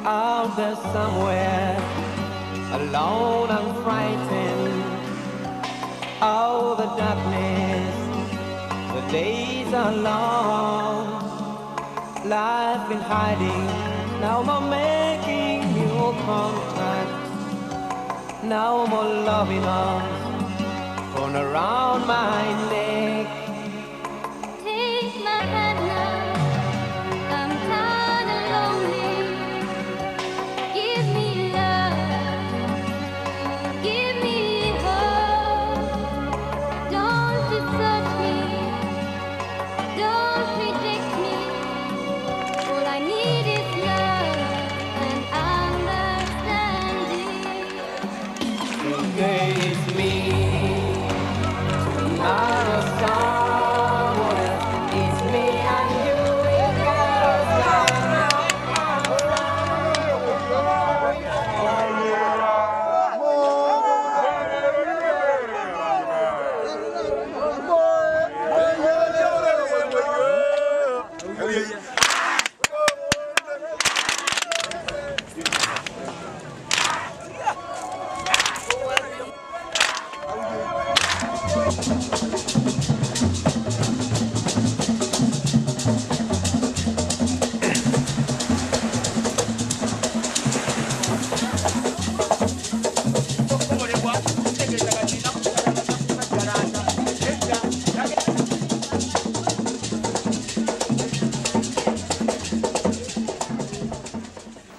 out there somewhere, alone and frightened. Oh, the darkness, the days are long. Life been hiding, now I'm making new contact. No more loving arms thrown around my neck. Take my hand now, I'm tired and lonely. Give me love, give me hope. Don't desert me, don't reject me. All I need is love and understanding. Today is me, tomorrow's someone. It's me and you, we gotta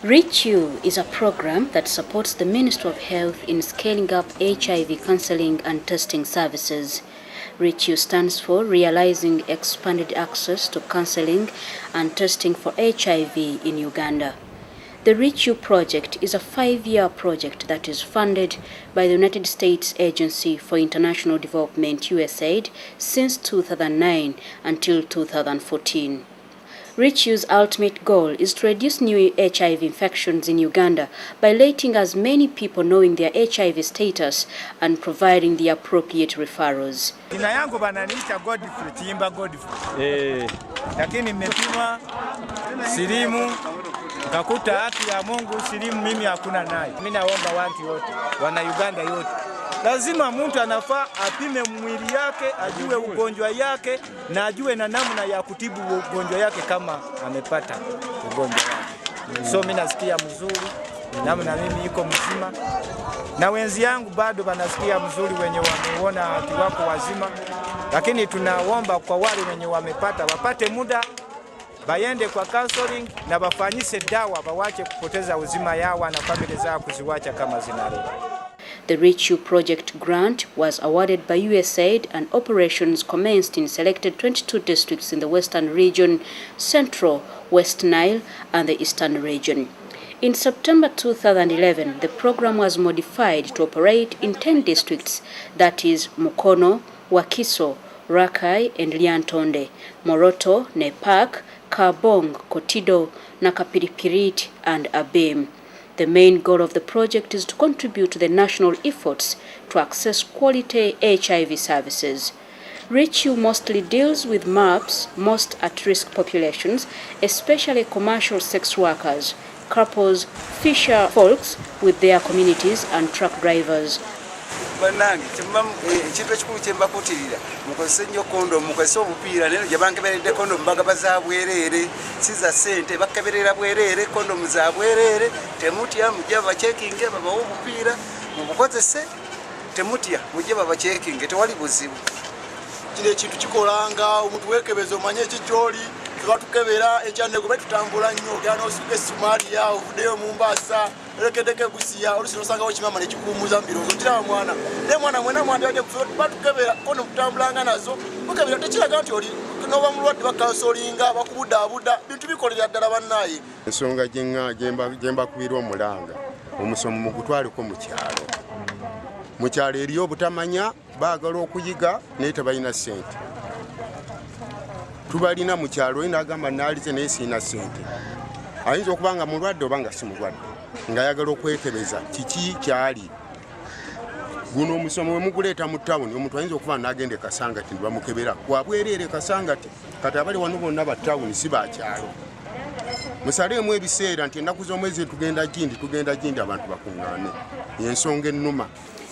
Reach You is a program that supports the Ministry of Health in scaling up HIV counseling and testing services. Reach You stands for Realizing Expanded Access to Counseling and Testing for HIV in Uganda. The Reach You project is a 5-year project that is funded by the United States Agency for International Development, USAID, since 2009 until 2014. Reach You's ultimate goal is to reduce new HIV infections in Uganda by letting as many people knowing their HIV status and providing the appropriate referrals. Jina yangu bananiita Godfrey, Timba Godfrey. Lakini nimepima silimu, nikakuta haki ya Mungu silimu mimi hakuna nayo. Mimi naomba watu wote, wana Uganda yote, lazima mtu anafaa apime mwili yake, ajue ugonjwa yake na ajue na namna ya kutibu ugonjwa yake kama amepata ugonjwa wake. So mimi nasikia mzuri, namna mimi iko mzima. Na wenzi yangu bado wanasikia mzuri wenye wameona wako wazima. Lakini tunaomba kwa wale wenye wamepata wapate muda bayende kwa counseling na bafanyise dawa bawache kupoteza uzima yao na familia zao kuziwacha kama zinaleta. The Reach You project grant was awarded by USAID and operations commenced in selected 22 districts in the Western region, Central, West Nile, and the Eastern region. In September 2011, the program was modified to operate in 10 districts, that is Mukono, Wakiso, Rakai, and Liantonde, Moroto, Nepak, Kabong, Kotido, Nakapiripirit, and Abem. The main goal of the project is to contribute to the national efforts to access quality HIV services. Reach You mostly deals with MAPS, most at-risk populations, especially commercial sex workers, couples, fisher folks with their communities, and truck drivers. Banange ekintu ekikulu kye mbakutirira mukozese nnyo kondomu mukozese obupiira neno gye bankeberedde kondomu bagaba za bwereere si za ssente bakkeberera bwereere kondomu za bwereere temutya mujja bacekinge babawa obupiira mubukozese temutya mujja babacekinge tewali buzibu. Kino ekintu kikolanga omuntu weekebeza omanye ekikyoli tubatukebera ekyandego betutambula nnyo gyano osuke Somalia ovuddeyo Mombasa lekedeke gusiya olusino sanga okimama nekikuumuza mbirozo kira mwana ne mwana mwena mwanda yaje kufa batukebera kono kutambulanga nazo mukebera tekiraga nti oli noba mulwadde bakansolinga bakubudaabuda bintu bikolera ddala bannaye. Ensonga jemba kubirwa omulanga omusomo mu kutwaliko mu kyalo eriyo obutamanya baagala okuyiga naye tebalina ssente. Tubalina mu kyalo ina agamba naalize naye sirina ssente. Ayinza okuba nga mulwadde oba nga si mulwadde nga ayagala okwekebeza kiki kyali. Guno omusomo we muguleeta mu ttawuni omuntu ayinza okuba n'agenda e Kasangati bamukebera wabwereere Kasangati kati abali wano bonna ba ttawuni si ba kyalo. musaleemu ebiseera nti ennaku z'omwezi tugenda gindi abantu bakuŋŋaane yensonga ennuma.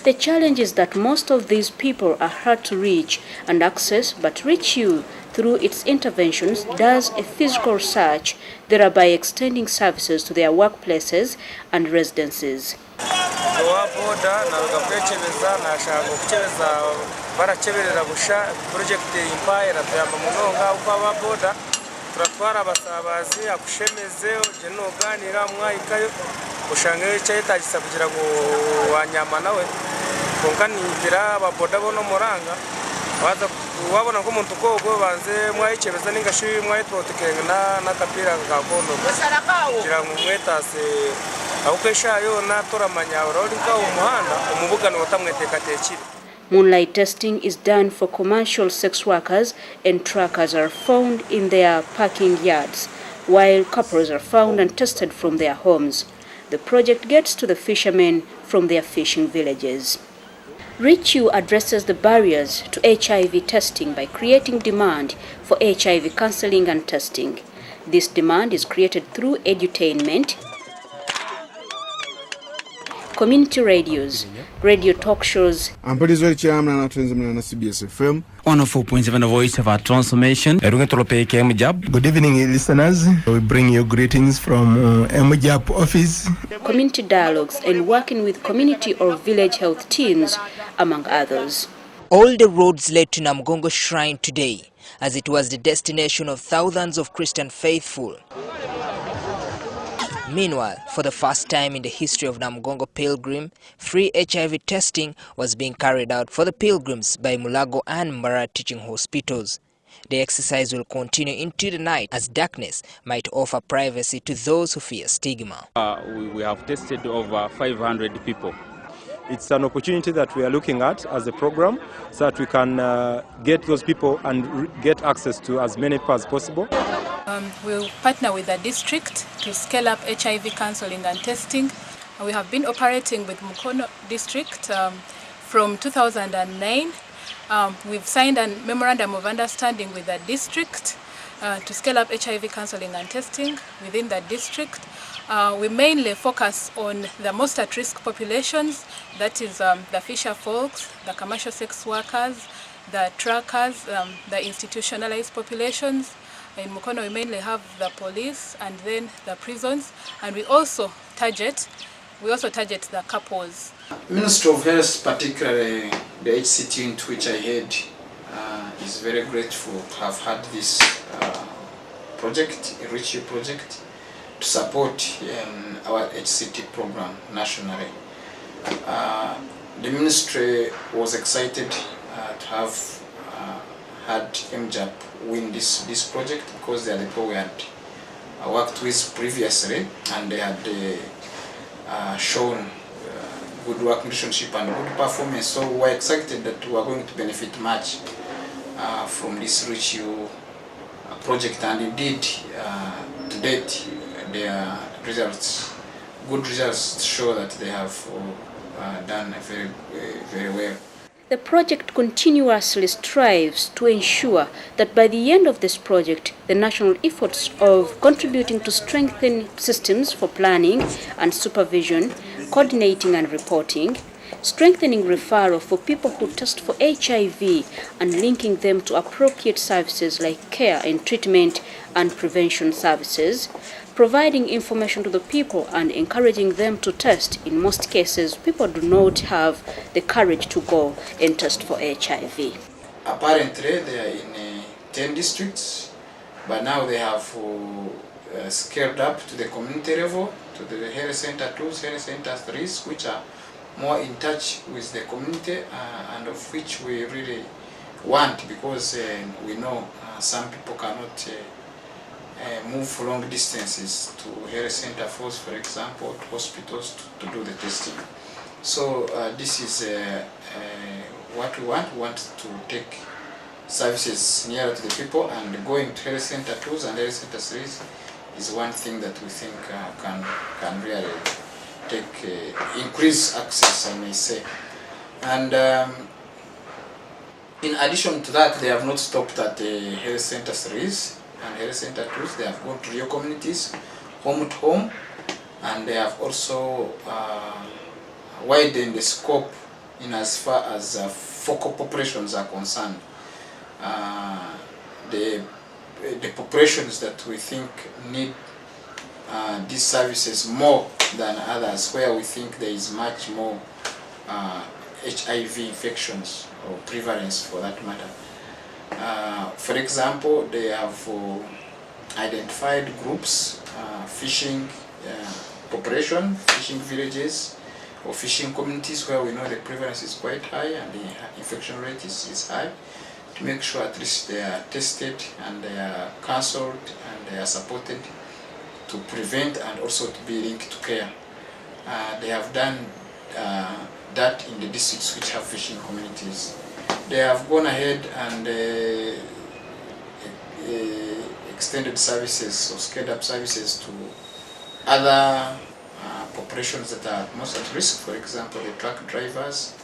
The challenge is that most of these people are hard to reach and access, but Reach You, through its interventions, does a physical search, thereby extending services to their workplaces and residences. Boda naruga kwechebeza nashaka okuchebeza baracheberera busha project Empire tuyamba munonga uko ababoda turatwara abasabazi akushemeze ugeno ganira mwayikayo ushange cyayitagisa kugira ngo wanyama nawe konkanitira ababoda bono muranga waza wabona ko umuntu kogo banze mwayicebeza ningashi mwayitwotekengana nakapira kakondo kugira ngo mwetase Moonlight testing is done for commercial sex workers, and truckers are found in their parking yards, while couples are found and tested from their homes. The project gets to the fishermen from their fishing villages. Reach You addresses the barriers to HIV testing by creating demand for HIV counseling and testing. This demand is created through edutainment, community radios, radio talk shows. I'm pretty sure I'm CBS FM. 104.7 The Voice of Our Transformation. Good evening, listeners. We bring you greetings from MJAP office. Community dialogues and working with community or village health teams, among others. All the roads led to Namgongo Shrine today, as it was the destination of thousands of Christian faithful. Meanwhile, for the first time in the history of Namgongo Pilgrim, free HIV testing was being carried out for the pilgrims by Mulago and Mara teaching hospitals. The exercise will continue into the night as darkness might offer privacy to those who fear stigma. We have tested over 500 people. It's an opportunity that we are looking at as a program so that we can get those people and get access to as many people as possible. We'll partner with the district to scale up HIV counseling and testing. We have been operating with Mukono district from 2009. We've signed a memorandum of understanding with the district to scale up HIV counseling and testing within the district. We mainly focus on the most at-risk populations, that is the fisher folks, the commercial sex workers, the truckers, the institutionalized populations. In Mukono we mainly have the police and then the prisons, and we also target the couples. Ministry of Health, particularly the HCT unit which I head, is very grateful to have had this project, a Reach You project, to support our HCT program nationally. The ministry was excited to have had MJAP win this project because they are the people we had worked with previously, and they had shown good work relationship and good performance. So we were excited that we are going to benefit much from this Reach You project, and indeed to date their results, good results, show that they have done very well. The project continuously strives to ensure that by the end of this project, the national efforts of contributing to strengthen systems for planning and supervision, coordinating and reporting, strengthening referral for people who test for HIV and linking them to appropriate services like care and treatment and prevention services, providing information to the people and encouraging them to test. In most cases, people do not have the courage to go and test for HIV. Apparently, they are in 10 districts, but now they have scaled up to the community level, to the health center 2, health center 3, which are more in touch with the community and of which we really want, because we know some people cannot move long distances to health center for example, to hospitals to do the testing. So this is what we want. We want to take services nearer to the people, and going to health center 2s and health center 3s is one thing that we think can really take increase access, I may say. And in addition to that, they have not stopped at the health center 3s. and health center tools. They have gone to your communities, home to home, and they have also widened the scope in as far as focal populations are concerned. The populations that we think need these services more than others, where we think there is much more HIV infections or prevalence for that matter. For example, they have identified groups, fishing population, fishing villages or fishing communities where we know the prevalence is quite high and the infection rate is high, to make sure at least they are tested and they are counseled and they are supported to prevent and also to be linked to care. They have done that in the districts which have fishing communities. They have gone ahead and extended services or scaled up services to other populations that are most at risk. For example, the truck drivers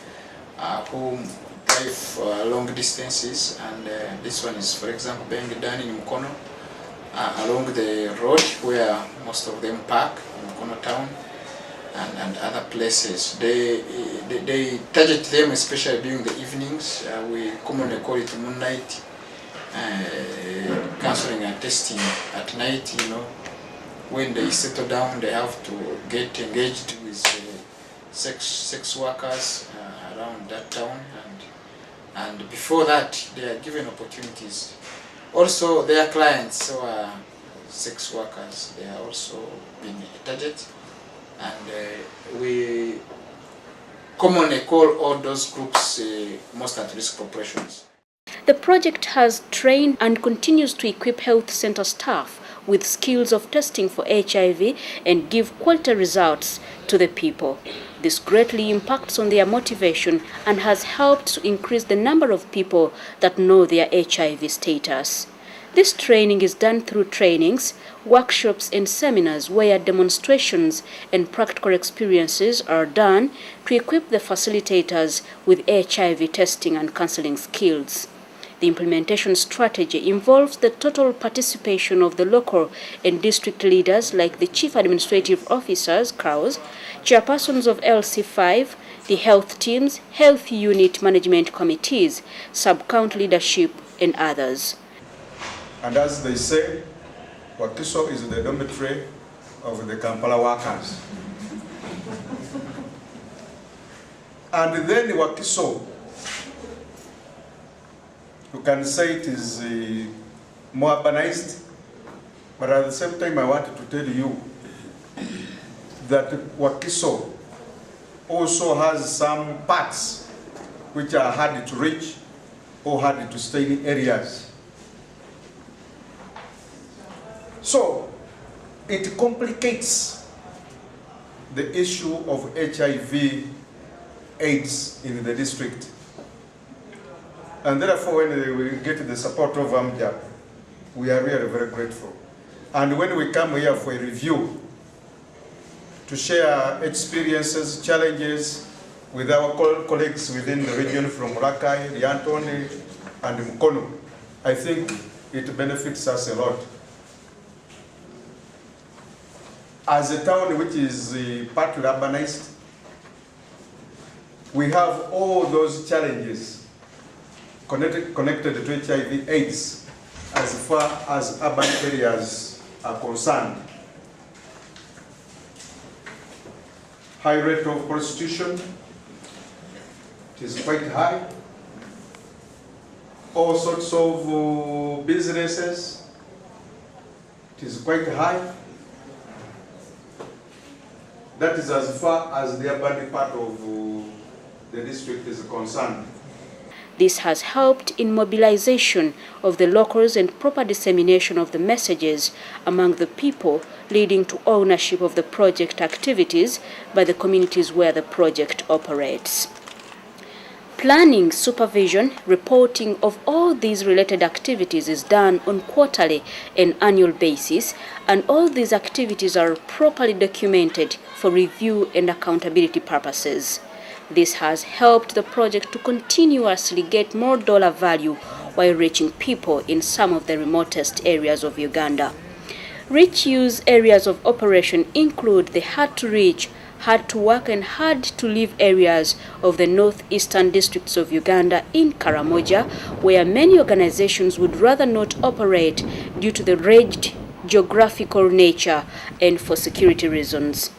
who drive long distances, and this one is, for example, being done in Mukono, along the road where most of them park in Mukono town and other places. They target them especially during the evenings. We commonly call it moonlight counseling and testing at night. You know, when they settle down, they have to get engaged with sex workers around that town, and before that they are given opportunities. Also, their clients who are sex workers, they are also being targeted, and we commonly call all those groups most at-risk populations. The project has trained and continues to equip health center staff with skills of testing for HIV and give quality results to the people. This greatly impacts on their motivation and has helped to increase the number of people that know their HIV status. This training is done through trainings, workshops and seminars where demonstrations and practical experiences are done to equip the facilitators with HIV testing and counseling skills. The implementation strategy involves the total participation of the local and district leaders like the Chief Administrative Officers, CAOs, chairpersons of LC5, the health teams, health unit management committees, sub-count leadership and others. And as they say, Wakiso is the dormitory of the Kampala workers. And then Wakiso, you can say it is more urbanized, but at the same time I wanted to tell you that Wakiso also has some parts which are hard to reach or hard to stay in areas. So it complicates the issue of HIV AIDS in the district. And therefore, when we get the support of AMJAP, we are really very grateful. And when we come here for a review, to share experiences, challenges with our colleagues within the region from Rakai, Liantoni, and Mukono, I think it benefits us a lot. As a town which is partly urbanized, we have all those challenges connected to HIV AIDS as far as urban areas are concerned. High rate of prostitution, it is quite high. All sorts of businesses, it is quite high. That is as far as the urban part of the district is concerned. This has helped in mobilization of the locals and proper dissemination of the messages among the people, leading to ownership of the project activities by the communities where the project operates. Planning, supervision, reporting of all these related activities is done on quarterly and annual basis, and all these activities are properly documented for review and accountability purposes. This has helped the project to continuously get more dollar value while reaching people in some of the remotest areas of Uganda. Rich use areas of operation include the hard-to-reach, hard-to-work and hard-to-live areas of the northeastern districts of Uganda in Karamoja, where many organizations would rather not operate due to the rugged geographical nature and for security reasons.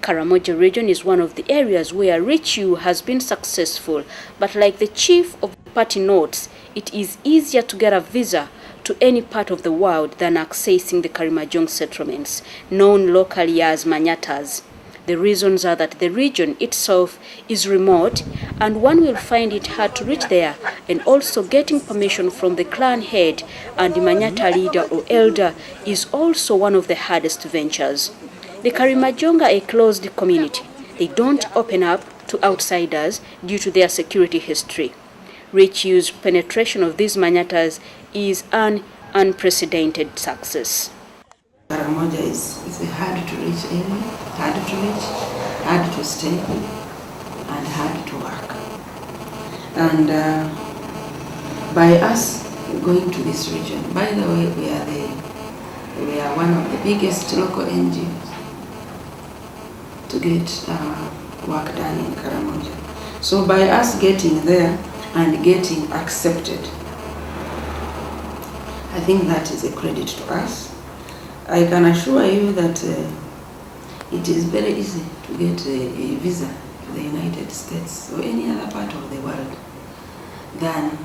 Karamoja region is one of the areas where RICU has been successful, but like the chief of the party notes, it is easier to get a visa to any part of the world than accessing the Karimajong settlements, known locally as Manyatas. The reasons are that the region itself is remote and one will find it hard to reach there, and also getting permission from the clan head and the Manyata leader or elder is also one of the hardest ventures. The Karimajong are a closed community. They don't open up to outsiders due to their security history. RICU's penetration of these Manyatas is an unprecedented success. Karamoja is a hard to reach area, hard to stay, and hard to work. And by us going to this region, by the way, we are one of the biggest local NGOs to get work done in Karamoja. So by us getting there and getting accepted, I think that is a credit to us. I can assure you that it is very easy to get a visa to the United States or any other part of the world than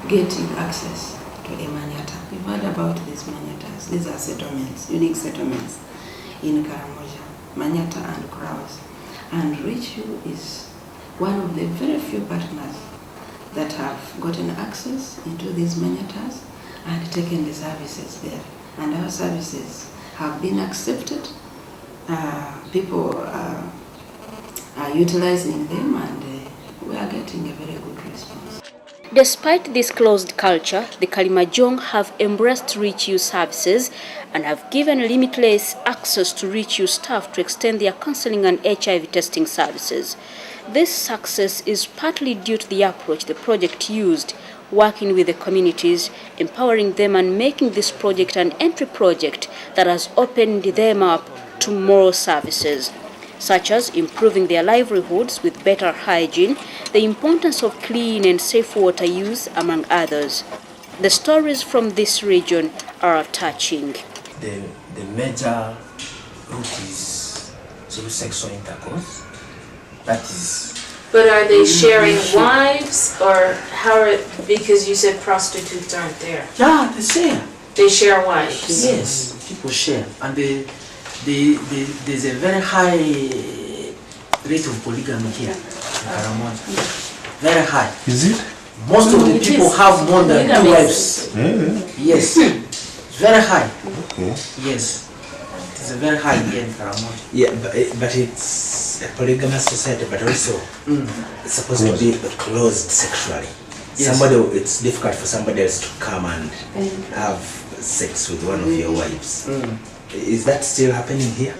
getting access to a Manyata. We've heard about these Manyatas. These are settlements, unique settlements in Karamoja, Manyata and Kraus. And RICU is one of the very few partners that have gotten access into these Manyatas and taken the services there. And our services have been accepted. People are utilizing them, and we are getting a very good response. Despite this closed culture, the Karimajong have embraced RICU services and have given limitless access to RICU staff to extend their counseling and HIV testing services. This success is partly due to the approach the project used, working with the communities, empowering them and making this project an entry project that has opened them up to more services, such as improving their livelihoods with better hygiene, the importance of clean and safe water use, among others. The stories from this region are touching. The major route is through sexual intercourse. That is. But are they sharing wives, or how are, because you said prostitutes aren't there? Yeah, they share. They share wives? Yes, people share. And there's a very high rate of polygamy here in Karamoja. Very high. Is it? Most of the people have more than 2 wives. Yes. Very high. Okay. Yes. It's a very high here in Karamoja. Yeah, but it's a polygamous society, but also it's supposed to be closed sexually. Yes. It's difficult for somebody else to come and have sex with one of your wives. Is that still happening here?